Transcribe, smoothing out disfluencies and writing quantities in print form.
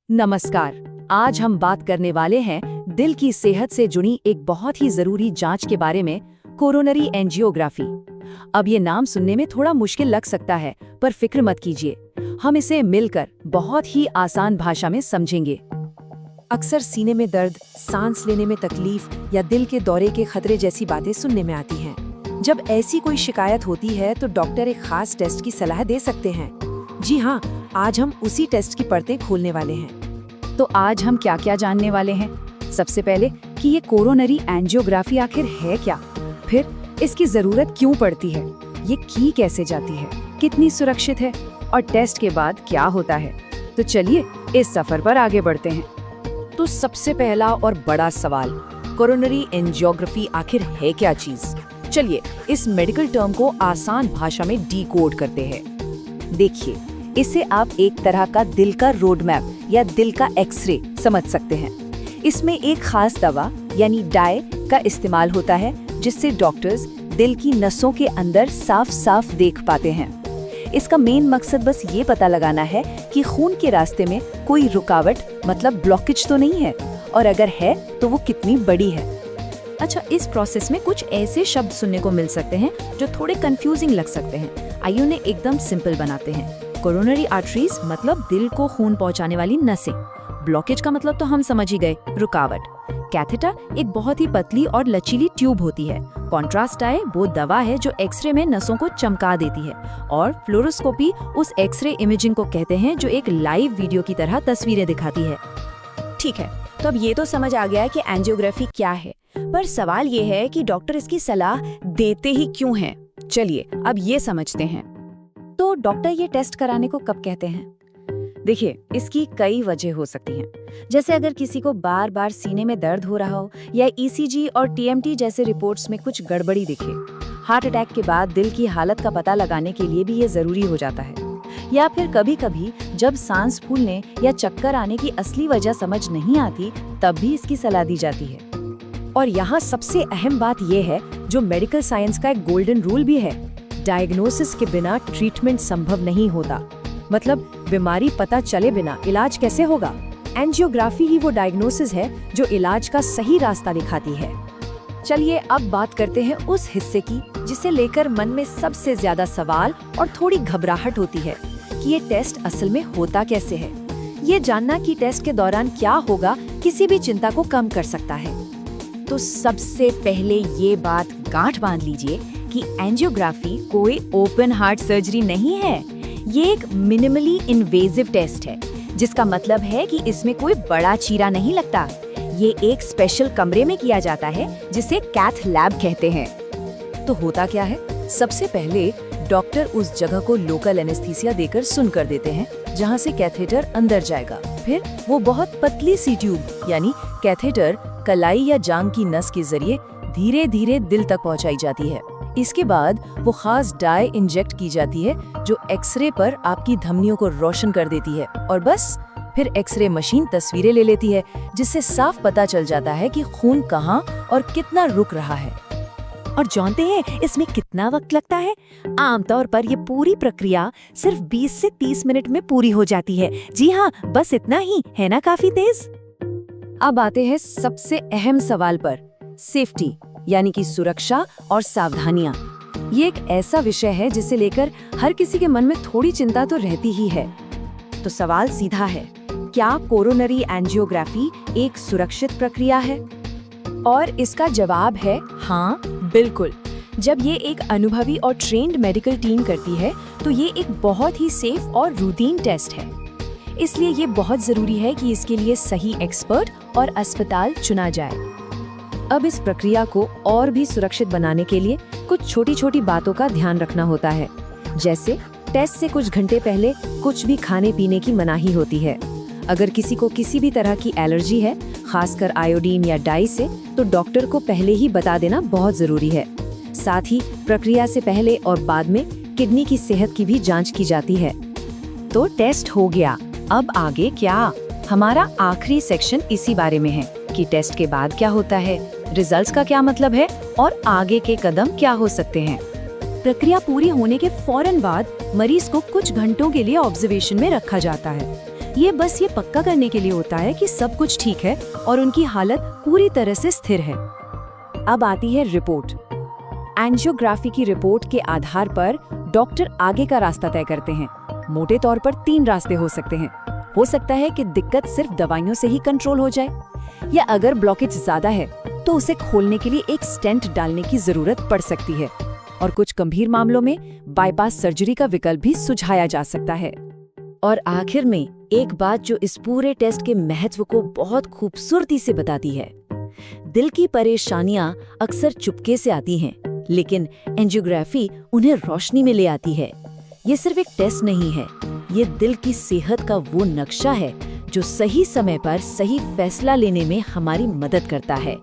नमस्कार। आज हम बात करने वाले हैं दिल की सेहत से जुड़ी एक बहुत ही जरूरी जांच के बारे में, कोरोनरी एंजियोग्राफी। अब ये नाम सुनने में थोड़ा मुश्किल लग सकता है, पर फिक्र मत कीजिए, हम इसे मिलकर बहुत ही आसान भाषा में समझेंगे। अक्सर सीने में दर्द, सांस लेने में तकलीफ या दिल के दौरे के खतरे जैसी बातें सुनने में आती हैं। जब ऐसी कोई शिकायत होती है तो डॉक्टर एक खास टेस्ट की सलाह दे सकते हैं। जी हाँ, आज हम उसी टेस्ट की परतें खोलने वाले हैं। तो आज हम क्या क्या जानने वाले हैं? सबसे पहले कि ये कोरोनरी एंजियोग्राफी आखिर है क्या, फिर इसकी जरूरत क्यों पड़ती है, ये की कैसे जाती है, कितनी सुरक्षित है और टेस्ट के बाद क्या होता है। तो चलिए इस सफर पर आगे बढ़ते हैं। तो सबसे पहला और बड़ा सवाल, कोरोनरी एंजियोग्राफी आखिर है क्या चीज? चलिए इस मेडिकल टर्म को आसान भाषा में डीकोड करते हैं। देखिए, इसे आप एक तरह का दिल का रोड मैप या दिल का एक्सरे समझ सकते हैं। इसमें एक खास दवा यानी डाई का इस्तेमाल होता है, जिससे डॉक्टर्स दिल की नसों के अंदर साफ साफ देख पाते हैं। इसका मेन मकसद बस ये पता लगाना है कि खून के रास्ते में कोई रुकावट मतलब ब्लॉकेज तो नहीं है, और अगर है तो वो कितनी बड़ी है। अच्छा, इस प्रोसेस में कुछ ऐसे शब्द सुनने को मिल सकते हैं जो थोड़े कंफ्यूजिंग लग सकते हैं। आइए उन्हें एकदम सिंपल बनाते हैं। कोरोनरी आर्टरीज मतलब दिल को खून पहुंचाने वाली नसें। ब्लॉकेज का मतलब तो हम समझ ही गए, रुकावट। कैथेटर एक बहुत ही पतली और लचीली ट्यूब होती है। कॉन्ट्रास्ट डाई वो दवा है जो एक्सरे में नसों को चमका देती है, और फ्लोरोस्कोपी उस एक्सरे इमेजिंग को कहते हैं जो एक लाइव वीडियो की तरह तस्वीरें दिखाती है। ठीक है, तो अब ये तो समझ आ गया है कि एंजियोग्राफी क्या है, पर सवाल ये है कि डॉक्टर इसकी सलाह देते ही क्यों हैं। चलिए अब ये समझते हैं। तो डॉक्टर ये टेस्ट कराने को कब कहते हैं? देखिए, इसकी कई वजह हो सकती हैं। जैसे अगर किसी को बार बार सीने में दर्द हो रहा हो, या ईसीजी और टीएमटी जैसे रिपोर्ट्स में कुछ गड़बड़ी दिखे। हार्ट अटैक के बाद दिल की हालत का पता लगाने के लिए भी ये जरूरी हो जाता है। या फिर कभी कभी जब सांस फूलने या चक्कर आने की असली वजह समझ नहीं आती, तब भी इसकी सलाह दी जाती है। और यहाँ सबसे अहम बात यह है, जो मेडिकल साइंस का एक गोल्डन रूल भी है, डायग्नोसिस के बिना ट्रीटमेंट संभव नहीं होता। मतलब बीमारी पता चले बिना इलाज कैसे होगा? एंजियोग्राफी ही वो डायग्नोसिस है जो इलाज का सही रास्ता दिखाती है। चलिए अब बात करते हैं उस हिस्से की जिसे लेकर मन में सबसे ज्यादा सवाल और थोड़ी घबराहट होती है कि ये टेस्ट असल में होता कैसे है। ये जानना कि टेस्ट के दौरान क्या होगा किसी भी चिंता को कम कर सकता है। तो सबसे पहले ये बात गांठ बांध लीजिए कि एंजियोग्राफी कोई ओपन हार्ट सर्जरी नहीं है। ये एक मिनिमली इन्वेजिव टेस्ट है, जिसका मतलब है कि इसमें कोई बड़ा चीरा नहीं लगता। ये एक स्पेशल कमरे में किया जाता है जिसे कैथ लैब कहते हैं। तो होता क्या है? सबसे पहले डॉक्टर उस जगह को लोकल एनेस्थीसिया देकर सुन कर देते हैं जहां से कैथेटर अंदर जाएगा। फिर वो बहुत पतली सी ट्यूब यानी कैथेटर कलाई या जांघ की नस के जरिए धीरे धीरे दिल तक पहुंचाई जाती है। इसके बाद वो खास डाई इंजेक्ट की जाती है जो एक्सरे पर आपकी धमनियों को रोशन कर देती है, और बस फिर एक्सरे मशीन तस्वीरें ले लेती है, जिससे साफ पता चल जाता है कि खून कहाँ और कितना रुक रहा है। और जानते हैं इसमें कितना वक्त लगता है? आमतौर पर ये पूरी प्रक्रिया सिर्फ 20 से 30 मिनट में पूरी हो जाती है। जी हाँ, बस इतना ही है ना, काफी तेज। अब आते हैं सबसे अहम सवाल पर, सेफ्टी यानी कि सुरक्षा और सावधानियां। ये एक ऐसा विषय है जिसे लेकर हर किसी के मन में थोड़ी चिंता तो रहती ही है। तो सवाल सीधा है, क्या कोरोनरी एंजियोग्राफी एक सुरक्षित प्रक्रिया है? और इसका जवाब है हाँ, बिल्कुल। जब ये एक अनुभवी और ट्रेन्ड मेडिकल टीम करती है तो ये एक बहुत ही सेफ और रूटीन टेस्ट है। इसलिए ये बहुत जरूरी है कि इसके लिए सही एक्सपर्ट और अस्पताल चुना जाए। अब इस प्रक्रिया को और भी सुरक्षित बनाने के लिए कुछ छोटी छोटी बातों का ध्यान रखना होता है। जैसे टेस्ट से कुछ घंटे पहले कुछ भी खाने पीने की मनाही होती है। अगर किसी को किसी भी तरह की एलर्जी है, खासकर आयोडीन या डाई से, तो डॉक्टर को पहले ही बता देना बहुत जरूरी है। साथ ही प्रक्रिया से पहले और बाद में किडनी की सेहत की भी जांच की जाती है। तो टेस्ट हो गया, अब आगे क्या? हमारा आखिरी सेक्शन इसी बारे में है कि टेस्ट के बाद क्या होता है, रिजल्ट्स का क्या मतलब है और आगे के कदम क्या हो सकते हैं। प्रक्रिया पूरी होने के फौरन बाद मरीज को कुछ घंटों के लिए ऑब्जर्वेशन में रखा जाता है। ये बस ये पक्का करने के लिए होता है कि सब कुछ ठीक है और उनकी हालत पूरी तरह से स्थिर है। अब आती है रिपोर्ट। एंजियोग्राफी की रिपोर्ट के आधार पर डॉक्टर आगे का रास्ता तय करते हैं। मोटे तौर पर 3 रास्ते हो सकते हैं। हो सकता है कि दिक्कत सिर्फ दवाइयों से ही कंट्रोल हो जाए, या अगर ब्लॉकेज ज्यादा है तो उसे खोलने के लिए एक स्टेंट डालने की जरूरत पड़ सकती है, और कुछ गंभीर मामलों में बाईपास सर्जरी का विकल्प भी सुझाया जा सकता है। और आखिर में एक बात जो इस पूरे टेस्ट के महत्व को बहुत खूबसूरती से बताती है, दिल की परेशानियां अक्सर चुपके से आती हैं, लेकिन एंजियोग्राफी उन्हें रोशनी में ले आती है। ये सिर्फ एक टेस्ट नहीं है, ये दिल की सेहत का वो नक्शा है जो सही समय पर सही फैसला लेने में हमारी मदद करता है।